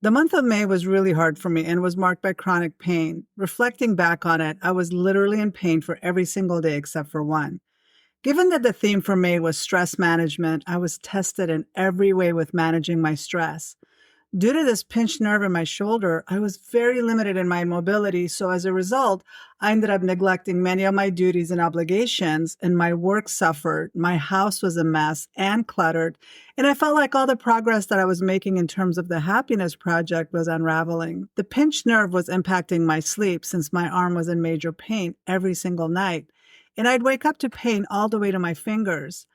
The month of May was really hard for me and was marked by chronic pain. Reflecting back on it, I was literally in pain for every single day except for one. Given that the theme for May was stress management, I was tested in every way with managing my stress. Due to this pinched nerve in my shoulder, I was very limited in my mobility, so as a result, I ended up neglecting many of my duties and obligations, and my work suffered, my house was a mess and cluttered, and I felt like all the progress that I was making in terms of the happiness project was unraveling. The pinched nerve was impacting my sleep since my arm was in major pain every single night, and I'd wake up to pain all the way to my fingers.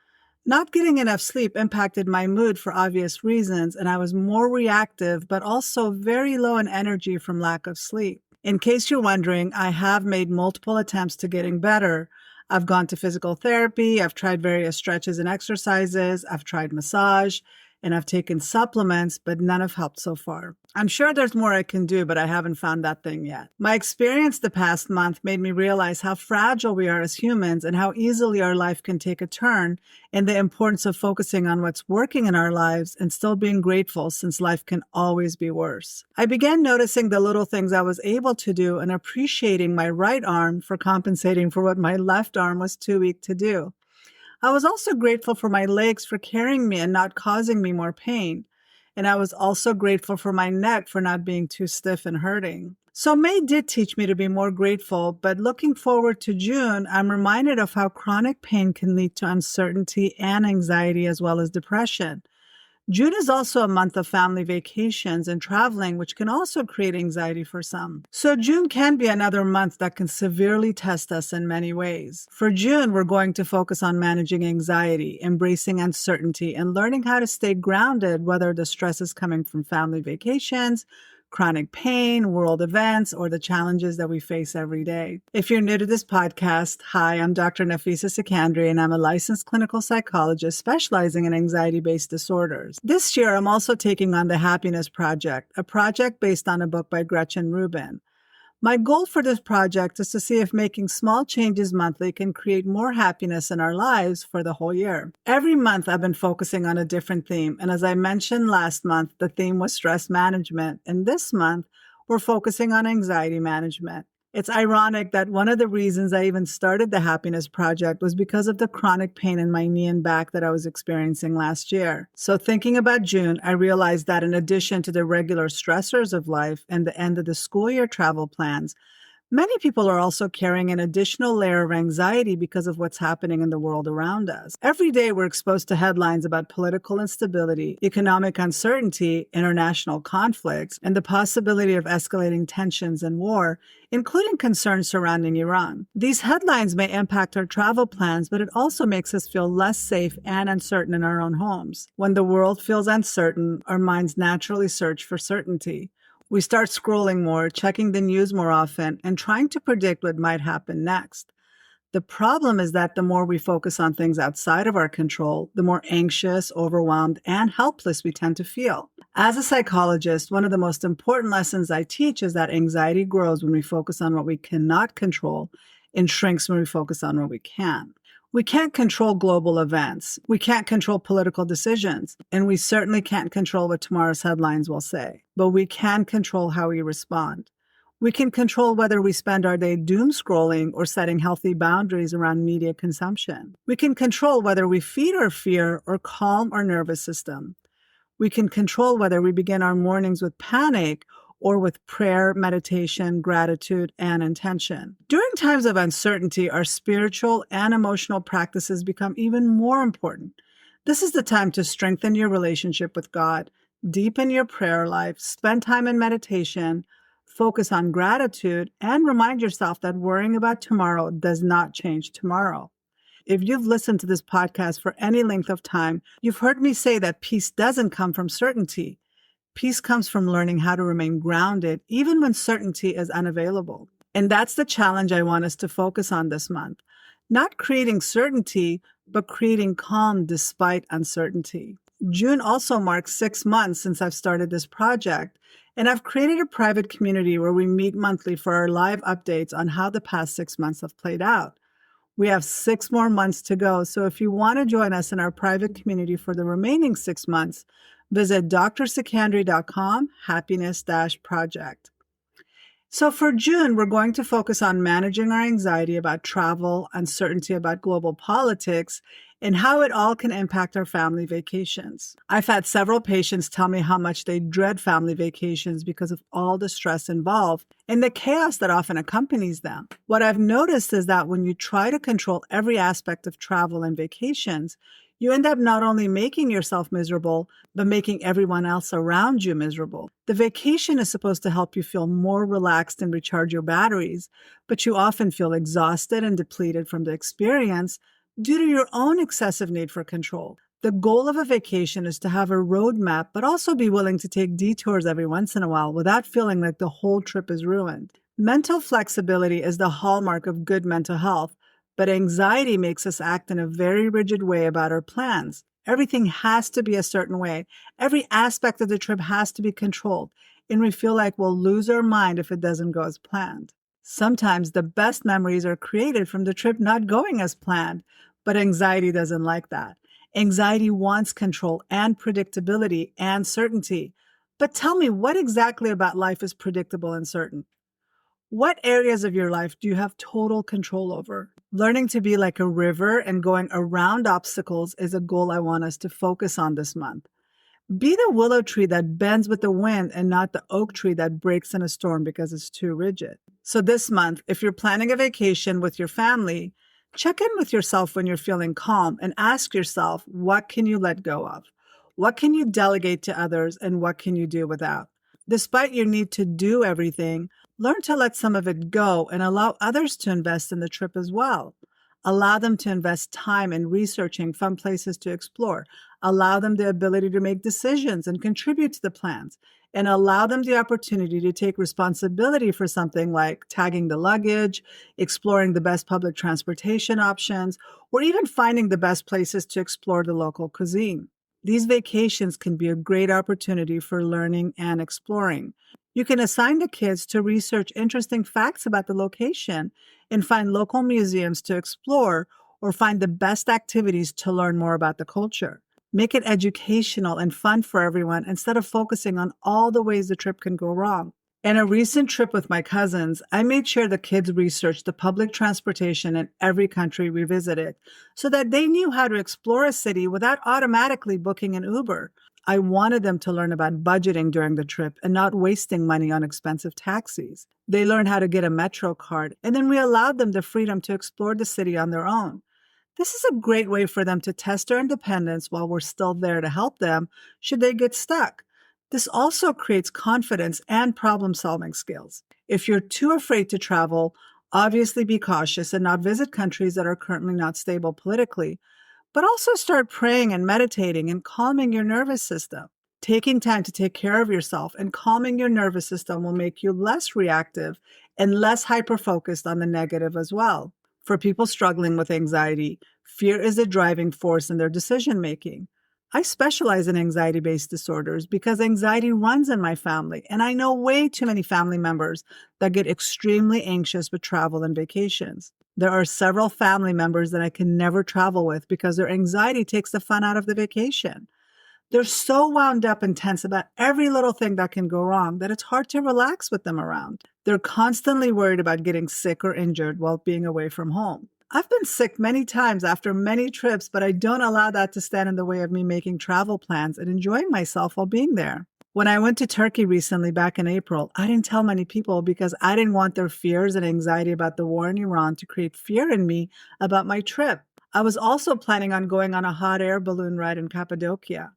Not getting enough sleep impacted my mood for obvious reasons, and I was more reactive, but also very low in energy from lack of sleep. In case you're wondering, I have made multiple attempts to getting better. I've gone to physical therapy, I've tried various stretches and exercises, I've tried massage, and I've taken supplements, but none have helped so far. I'm sure there's more I can do, but I haven't found that thing yet. My experience the past month made me realize how fragile we are as humans and how easily our life can take a turn, and the importance of focusing on what's working in our lives and still being grateful since life can always be worse. I began noticing the little things I was able to do and appreciating my right arm for compensating for what my left arm was too weak to do. I was also grateful for my legs for carrying me and not causing me more pain. And I was also grateful for my neck for not being too stiff and hurting. So May did teach me to be more grateful, but looking forward to June, I'm reminded of how chronic pain can lead to uncertainty and anxiety as well as depression. June is also a month of family vacations and traveling, which can also create anxiety for some. So June can be another month that can severely test us in many ways. For June, we're going to focus on managing anxiety, embracing uncertainty, and learning how to stay grounded, whether the stress is coming from family vacations, chronic pain, world events, or the challenges that we face every day. If you're new to this podcast, hi, I'm Dr. Nafisa Sekandari, and I'm a licensed clinical psychologist specializing in anxiety-based disorders. This year, I'm also taking on the Happiness Project, a project based on a book by Gretchen Rubin. My goal for this project is to see if making small changes monthly can create more happiness in our lives for the whole year. Every month, I've been focusing on a different theme, and as I mentioned last month, the theme was stress management, and this month, we're focusing on anxiety management. It's ironic that one of the reasons I even started the Happiness Project was because of the chronic pain in my knee and back that I was experiencing last year. So thinking about June, I realized that in addition to the regular stressors of life and the end of the school year travel plans, many people are also carrying an additional layer of anxiety because of what's happening in the world around us. Every day, we're exposed to headlines about political instability, economic uncertainty, international conflicts, and the possibility of escalating tensions and war, including concerns surrounding Iran. These headlines may impact our travel plans, but it also makes us feel less safe and uncertain in our own homes. When the world feels uncertain, our minds naturally search for certainty. We start scrolling more, checking the news more often, and trying to predict what might happen next. The problem is that the more we focus on things outside of our control, the more anxious, overwhelmed, and helpless we tend to feel. As a psychologist, one of the most important lessons I teach is that anxiety grows when we focus on what we cannot control and shrinks when we focus on what we can. We can't control global events. We can't control political decisions. And we certainly can't control what tomorrow's headlines will say. But we can control how we respond. We can control whether we spend our day doom scrolling or setting healthy boundaries around media consumption. We can control whether we feed our fear or calm our nervous system. We can control whether we begin our mornings with panic or with prayer, meditation, gratitude, and intention. During times of uncertainty, our spiritual and emotional practices become even more important. This is the time to strengthen your relationship with God, deepen your prayer life, spend time in meditation, focus on gratitude, and remind yourself that worrying about tomorrow does not change tomorrow. If you've listened to this podcast for any length of time, you've heard me say that peace doesn't come from certainty. Peace comes from learning how to remain grounded even when certainty is unavailable. And that's the challenge I want us to focus on this month. Not creating certainty, but creating calm despite uncertainty. June also marks 6 months since I've started this project, and I've created a private community where we meet monthly for our live updates on how the past 6 months have played out. We have 6 more months to go, so if you want to join us in our private community for the remaining 6 months, Visit drsekandari.com, happiness-project. So for June, we're going to focus on managing our anxiety about travel, uncertainty about global politics, and how it all can impact our family vacations. I've had several patients tell me how much they dread family vacations because of all the stress involved and the chaos that often accompanies them. What I've noticed is that when you try to control every aspect of travel and vacations, you end up not only making yourself miserable, but making everyone else around you miserable. The vacation is supposed to help you feel more relaxed and recharge your batteries, but you often feel exhausted and depleted from the experience due to your own excessive need for control. The goal of a vacation is to have a roadmap, but also be willing to take detours every once in a while without feeling like the whole trip is ruined. Mental flexibility is the hallmark of good mental health, but anxiety makes us act in a very rigid way about our plans. Everything has to be a certain way. Every aspect of the trip has to be controlled, and we feel like we'll lose our mind if it doesn't go as planned. Sometimes the best memories are created from the trip not going as planned, but anxiety doesn't like that. Anxiety wants control and predictability and certainty. But tell me, what exactly about life is predictable and certain? What areas of your life do you have total control over? Learning to be like a river and going around obstacles is a goal I want us to focus on this month. Be the willow tree that bends with the wind and not the oak tree that breaks in a storm because it's too rigid. So this month, if you're planning a vacation with your family, check in with yourself when you're feeling calm and ask yourself, what can you let go of? What can you delegate to others and what can you do without? Despite your need to do everything, learn to let some of it go and allow others to invest in the trip as well. Allow them to invest time in researching fun places to explore. Allow them the ability to make decisions and contribute to the plans. And allow them the opportunity to take responsibility for something like tagging the luggage, exploring the best public transportation options, or even finding the best places to explore the local cuisine. These vacations can be a great opportunity for learning and exploring. You can assign the kids to research interesting facts about the location and find local museums to explore or find the best activities to learn more about the culture. Make it educational and fun for everyone instead of focusing on all the ways the trip can go wrong. In a recent trip with my cousins, I made sure the kids researched the public transportation in every country we visited so that they knew how to explore a city without automatically booking an Uber. I wanted them to learn about budgeting during the trip and not wasting money on expensive taxis. They learned how to get a Metro card, and then we allowed them the freedom to explore the city on their own. This is a great way for them to test their independence while we're still there to help them should they get stuck. This also creates confidence and problem-solving skills. If you're too afraid to travel, obviously be cautious and not visit countries that are currently not stable politically, but also start praying and meditating and calming your nervous system. Taking time to take care of yourself and calming your nervous system will make you less reactive and less hyper-focused on the negative as well. For people struggling with anxiety, fear is a driving force in their decision-making. I specialize in anxiety-based disorders because anxiety runs in my family, and I know way too many family members that get extremely anxious with travel and vacations. There are several family members that I can never travel with because their anxiety takes the fun out of the vacation. They're so wound up and tense about every little thing that can go wrong that it's hard to relax with them around. They're constantly worried about getting sick or injured while being away from home. I've been sick many times after many trips, but I don't allow that to stand in the way of me making travel plans and enjoying myself while being there. When I went to Turkey recently back in April, I didn't tell many people because I didn't want their fears and anxiety about the war in Iran to create fear in me about my trip. I was also planning on going on a hot air balloon ride in Cappadocia.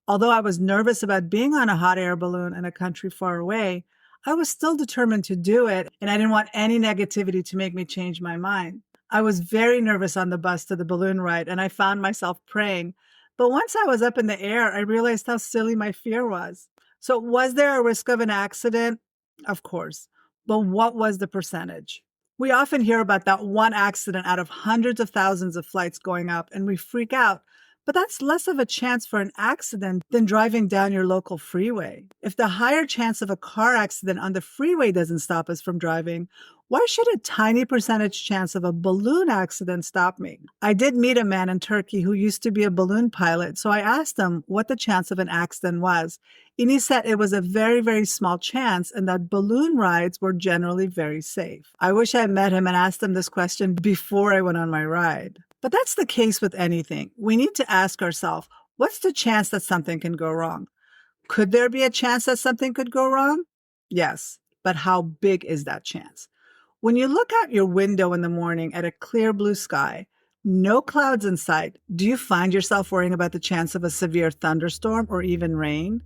Although I was nervous about being on a hot air balloon in a country far away, I was still determined to do it, and I didn't want any negativity to make me change my mind. I was very nervous on the bus to the balloon ride, and I found myself praying. But once I was up in the air, I realized how silly my fear was. So, was there a risk of an accident? Of course. But what was the percentage? We often hear about that one accident out of hundreds of thousands of flights going up, and we freak out. But that's less of a chance for an accident than driving down your local freeway. If the higher chance of a car accident on the freeway doesn't stop us from driving, Why should a tiny percentage chance of a balloon accident stop me? I did meet a man in Turkey who used to be a balloon pilot, so I asked him what the chance of an accident was. And he said it was a very, very small chance and that balloon rides were generally very safe. I wish I met him and asked him this question before I went on my ride. But that's the case with anything. We need to ask ourselves, what's the chance that something can go wrong? Could there be a chance that something could go wrong? Yes, but how big is that chance? When you look out your window in the morning at a clear blue sky, no clouds in sight, do you find yourself worrying about the chance of a severe thunderstorm or even rain?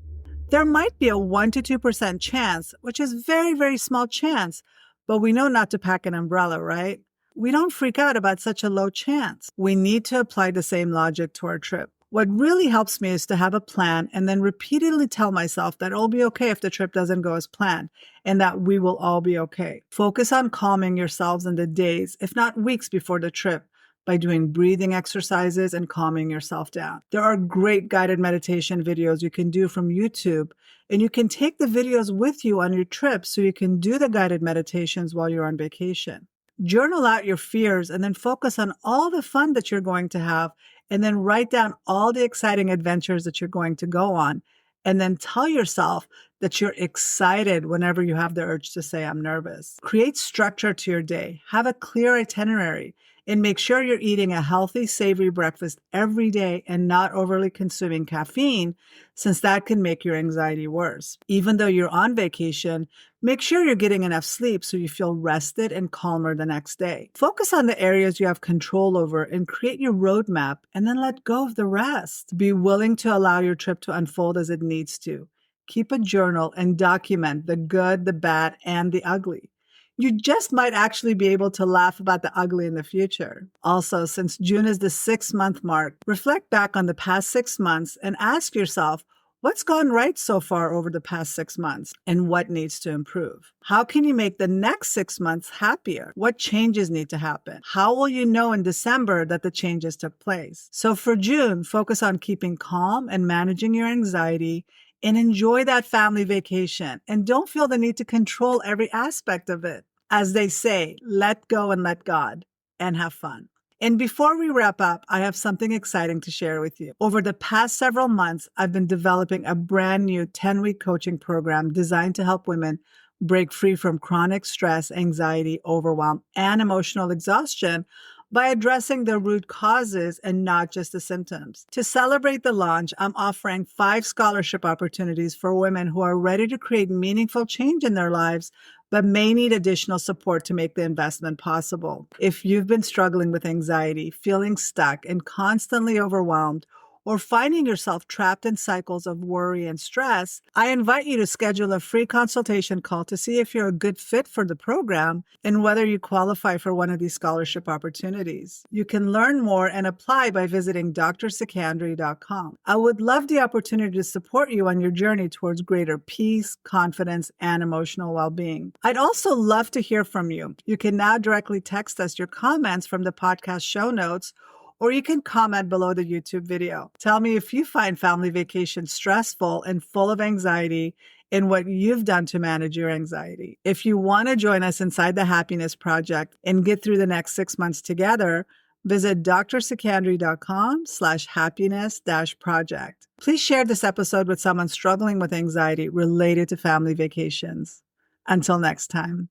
There might be a 1 to 2% chance, which is very, very small chance, but we know not to pack an umbrella, right? We don't freak out about such a low chance. We need to apply the same logic to our trip. What really helps me is to have a plan and then repeatedly tell myself that it'll be okay if the trip doesn't go as planned and that we will all be okay. Focus on calming yourselves in the days, if not weeks before the trip, by doing breathing exercises and calming yourself down. There are great guided meditation videos you can do from YouTube, and you can take the videos with you on your trip so you can do the guided meditations while you're on vacation. Journal out your fears and then focus on all the fun that you're going to have, and then write down all the exciting adventures that you're going to go on. And then tell yourself that you're excited whenever you have the urge to say, I'm nervous. Create structure to your day. Have a clear itinerary. And make sure you're eating a healthy, savory breakfast every day and not overly consuming caffeine, since that can make your anxiety worse. Even though you're on vacation, make sure you're getting enough sleep so you feel rested and calmer the next day. Focus on the areas you have control over and create your roadmap, and then let go of the rest. Be willing to allow your trip to unfold as it needs to. Keep a journal and document the good, the bad, and the ugly. You just might actually be able to laugh about the ugly in the future. Also, since June is the 6-month mark, reflect back on the past 6 months and ask yourself, what's gone right so far over the past 6 months and what needs to improve? How can you make the next 6 months happier? What changes need to happen? How will you know in December that the changes took place? So for June, focus on keeping calm and managing your anxiety, and enjoy that family vacation. And don't feel the need to control every aspect of it. As they say, let go and let God, and have fun. And before we wrap up, I have something exciting to share with you. Over the past several months, I've been developing a brand new 10-week coaching program designed to help women break free from chronic stress, anxiety, overwhelm, and emotional exhaustion by addressing the root causes and not just the symptoms. To celebrate the launch, I'm offering 5 scholarship opportunities for women who are ready to create meaningful change in their lives, but may need additional support to make the investment possible. If you've been struggling with anxiety, feeling stuck, and constantly overwhelmed, or finding yourself trapped in cycles of worry and stress, I invite you to schedule a free consultation call to see if you're a good fit for the program and whether you qualify for one of these scholarship opportunities. You can learn more and apply by visiting drsekandari.com. I would love the opportunity to support you on your journey towards greater peace, confidence, and emotional well-being. I'd also love to hear from you. You can now directly text us your comments from the podcast show notes, or you can comment below the YouTube video. Tell me if you find family vacation stressful and full of anxiety and what you've done to manage your anxiety. If you want to join us inside the Happiness Project and get through the next 6 months together, visit drsekandari.com/happiness-project. Please share this episode with someone struggling with anxiety related to family vacations. Until next time.